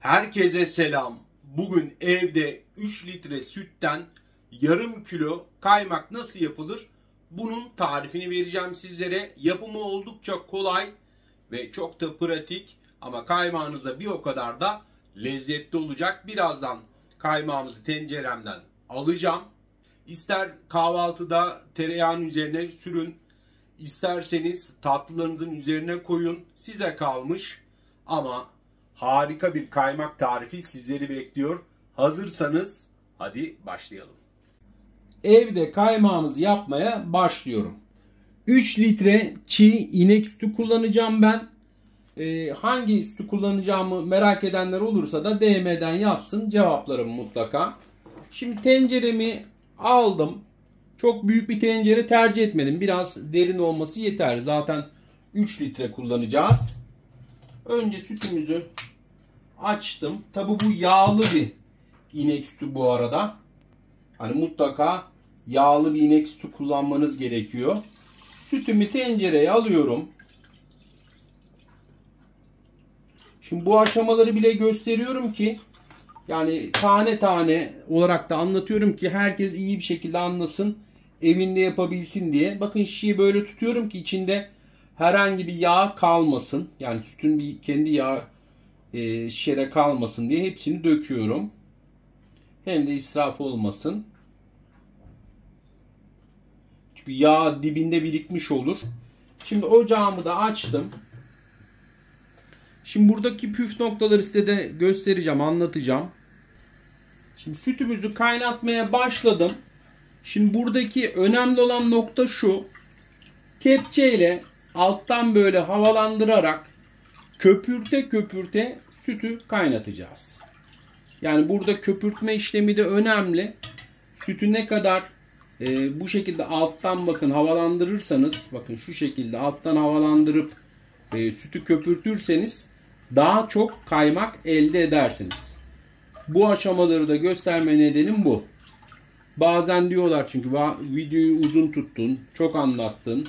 Herkese selam. Bugün evde 3 litre sütten yarım kilo kaymak nasıl yapılır? Bunun tarifini vereceğim sizlere. Yapımı oldukça kolay ve çok da pratik ama kaymağınız da bir o kadar da lezzetli olacak. Birazdan kaymağımızı tenceremden alacağım. İster kahvaltıda tereyağının üzerine sürün, isterseniz tatlılarınızın üzerine koyun. Size kalmış ama harika bir kaymak tarifi sizleri bekliyor. Hazırsanız hadi başlayalım. Evde kaymağımızı yapmaya başlıyorum. 3 litre çiğ inek sütü kullanacağım ben. Hangi sütü kullanacağımı merak edenler olursa da DM'den yazsın, cevaplarım mutlaka. Şimdi tenceremi aldım. Çok büyük bir tencere tercih etmedim. Biraz derin olması yeter. Zaten 3 litre kullanacağız. Önce sütümüzü açtım. Tabi bu yağlı bir inek sütü bu arada. Hani mutlaka yağlı bir inek sütü kullanmanız gerekiyor. Sütümü tencereye alıyorum. Şimdi bu aşamaları bile gösteriyorum ki yani tane tane olarak da anlatıyorum ki herkes iyi bir şekilde anlasın, evinde yapabilsin diye. Bakın şişeyi böyle tutuyorum ki içinde herhangi bir yağ kalmasın. Yani sütün bir kendi yağı şişede kalmasın diye hepsini döküyorum. Hem de israf olmasın. Çünkü yağ dibinde birikmiş olur. Şimdi ocağımı da açtım. Şimdi buradaki püf noktaları size de göstereceğim, anlatacağım. Şimdi sütümüzü kaynatmaya başladım. Şimdi buradaki önemli olan nokta şu. Kepçeyle alttan böyle havalandırarak köpürte köpürte sütü kaynatacağız. Yani burada köpürtme işlemi de önemli. Sütü ne kadar bu şekilde alttan bakın havalandırırsanız, bakın şu şekilde alttan havalandırıp sütü köpürtürseniz daha çok kaymak elde edersiniz. Bu aşamaları da gösterme nedenim bu. Bazen diyorlar çünkü videoyu uzun tuttun, çok anlattın.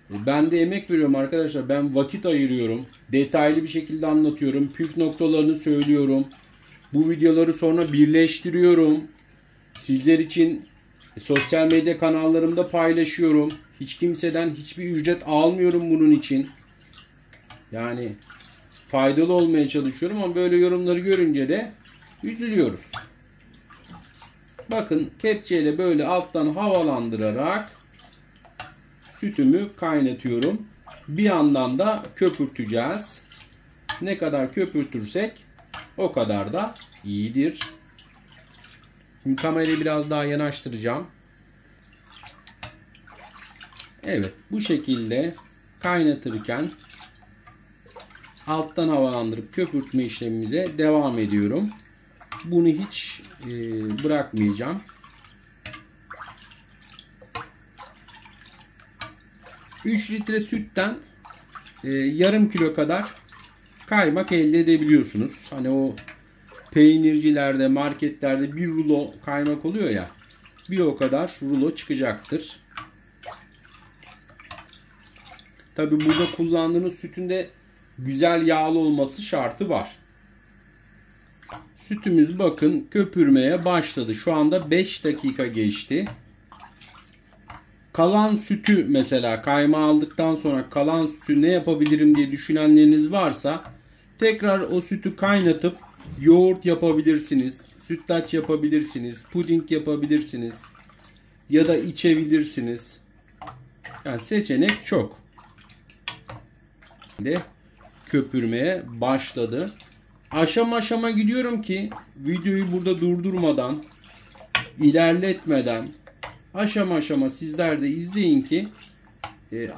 Ben de emek veriyorum arkadaşlar. Ben vakit ayırıyorum. Detaylı bir şekilde anlatıyorum. Püf noktalarını söylüyorum. Bu videoları sonra birleştiriyorum. Sizler için sosyal medya kanallarımda paylaşıyorum. Hiç kimseden hiçbir ücret almıyorum bunun için. Yani faydalı olmaya çalışıyorum ama böyle yorumları görünce de üzülüyoruz. Bakın kepçeyle böyle alttan havalandırarak sütümü kaynatıyorum. Bir yandan da köpürteceğiz. Ne kadar köpürtürsek o kadar da iyidir. Şimdi kamerayı biraz daha yanaştıracağım. Evet, bu şekilde kaynatırken alttan havalandırıp köpürtme işlemimize devam ediyorum. Bunu hiç bırakmayacağım. Üç litre sütten yarım kilo kadar kaymak elde edebiliyorsunuz. Hani o peynircilerde, marketlerde bir rulo kaymak oluyor ya, bir o kadar rulo çıkacaktır. Tabi burada kullandığınız sütün de güzel yağlı olması şartı var. Sütümüz bakın köpürmeye başladı. Şu anda 5 dakika geçti. Kalan sütü mesela kaymağı aldıktan sonra kalan sütü ne yapabilirim diye düşünenleriniz varsa tekrar o sütü kaynatıp yoğurt yapabilirsiniz. Sütlaç yapabilirsiniz. Puding yapabilirsiniz. Ya da içebilirsiniz. Yani seçenek çok. Köpürmeye başladı. Aşama aşama gidiyorum ki videoyu burada durdurmadan, ilerletmeden aşama aşama sizler de izleyin ki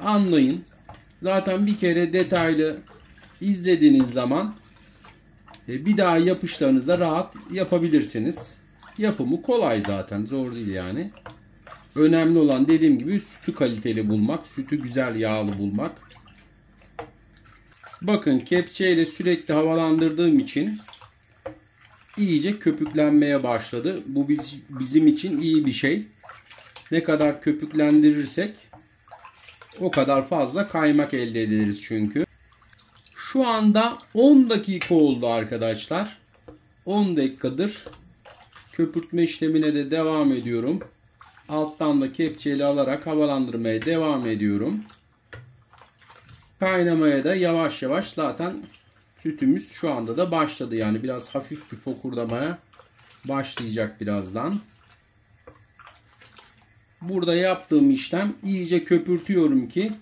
anlayın. Zaten bir kere detaylı izlediğiniz zaman bir daha yapışlarınızda rahat yapabilirsiniz. Yapımı kolay zaten, zor değil yani. Önemli olan dediğim gibi sütü kaliteli bulmak, sütü güzel yağlı bulmak. Bakın kepçeyle sürekli havalandırdığım için iyice köpüklenmeye başladı. Bu bizim için iyi bir şey. Ne kadar köpüklendirirsek o kadar fazla kaymak elde ederiz çünkü. Şu anda 10 dakika oldu arkadaşlar. 10 dakikadır köpürtme işlemine de devam ediyorum. Alttan da kepçeyle alarak havalandırmaya devam ediyorum. Kaynamaya da yavaş yavaş zaten sütümüz şu anda da başladı. Yani biraz hafif bir fokurdamaya başlayacak birazdan. Burada yaptığım işlem iyice köpürtüyorum ki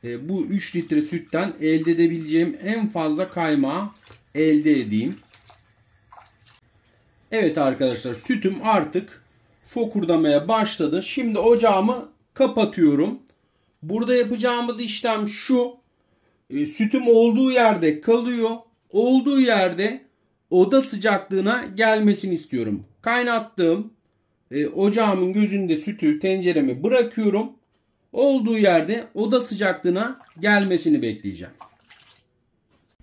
bu 3 litre sütten elde edebileceğim en fazla kaymağı elde edeyim. Evet arkadaşlar, sütüm artık fokurdamaya başladı. Şimdi ocağımı kapatıyorum. Burada yapacağımız işlem şu. Sütüm olduğu yerde kalıyor. Olduğu yerde oda sıcaklığına gelmesini istiyorum. Kaynattığım ocağımın gözünde sütü tenceremi bırakıyorum. Olduğu yerde oda sıcaklığına gelmesini bekleyeceğim.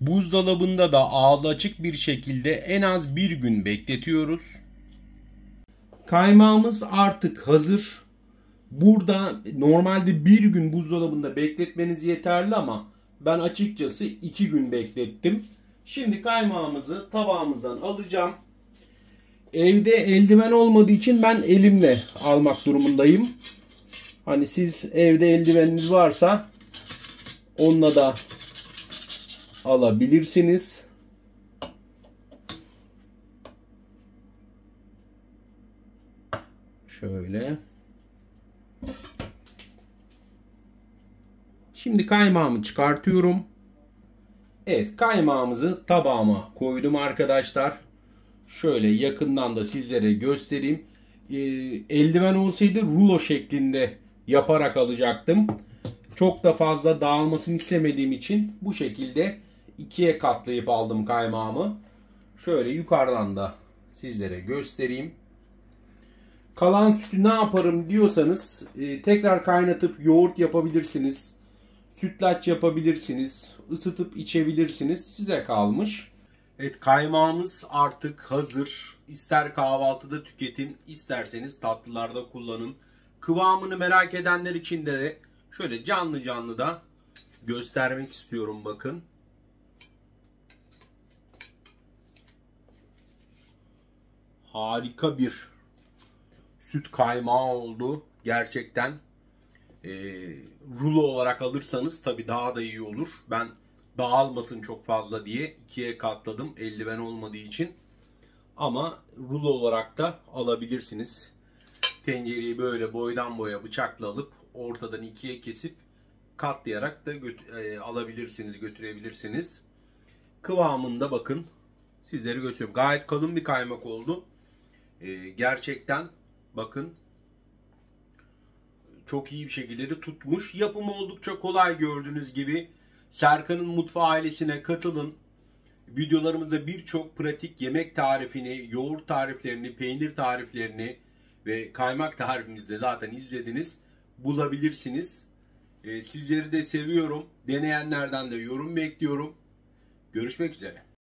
Buzdolabında da ağzı açık bir şekilde en az bir gün bekletiyoruz. Kaymağımız artık hazır. Burada normalde bir gün buzdolabında bekletmeniz yeterli ama ben açıkçası 2 gün beklettim. Şimdi kaymağımızı tabağımızdan alacağım. Evde eldiven olmadığı için ben elimle almak durumundayım. Hani siz evde eldiveniniz varsa onunla da alabilirsiniz. Şöyle. Şimdi kaymağımı çıkartıyorum. Evet, kaymağımızı tabağıma koydum arkadaşlar. Şöyle yakından da sizlere göstereyim. Eldiven olsaydı rulo şeklinde yaparak alacaktım. Çok da fazla dağılmasını istemediğim için bu şekilde ikiye katlayıp aldım kaymağımı. Şöyle yukarıdan da sizlere göstereyim. Kalan sütü ne yaparım diyorsanız tekrar kaynatıp yoğurt yapabilirsiniz. Sütlaç yapabilirsiniz. Isıtıp içebilirsiniz. Size kalmış. Evet, kaymağımız artık hazır. İster kahvaltıda tüketin, isterseniz tatlılarda kullanın. Kıvamını merak edenler için de şöyle canlı canlı da göstermek istiyorum, bakın. Harika bir süt kaymağı oldu. Gerçekten rulo olarak alırsanız tabii daha da iyi olur. Ben dağılmasın çok fazla diye ikiye katladım eldiven olmadığı için. Ama rulo olarak da alabilirsiniz. Tencereyi böyle boydan boya bıçakla alıp ortadan ikiye kesip katlayarak da alabilirsiniz, götürebilirsiniz. Kıvamında bakın sizlere gösteriyorum. Gayet kalın bir kaymak oldu. Gerçekten bakın çok iyi bir şekilde de tutmuş. Yapımı oldukça kolay, gördüğünüz gibi. Serkan'ın Mutfağı ailesine katılın. Videolarımızda birçok pratik yemek tarifini, yoğurt tariflerini, peynir tariflerini ve kaymak tarifimizde zaten izlediniz. Bulabilirsiniz. Sizleri de seviyorum. Deneyenlerden de yorum bekliyorum. Görüşmek üzere.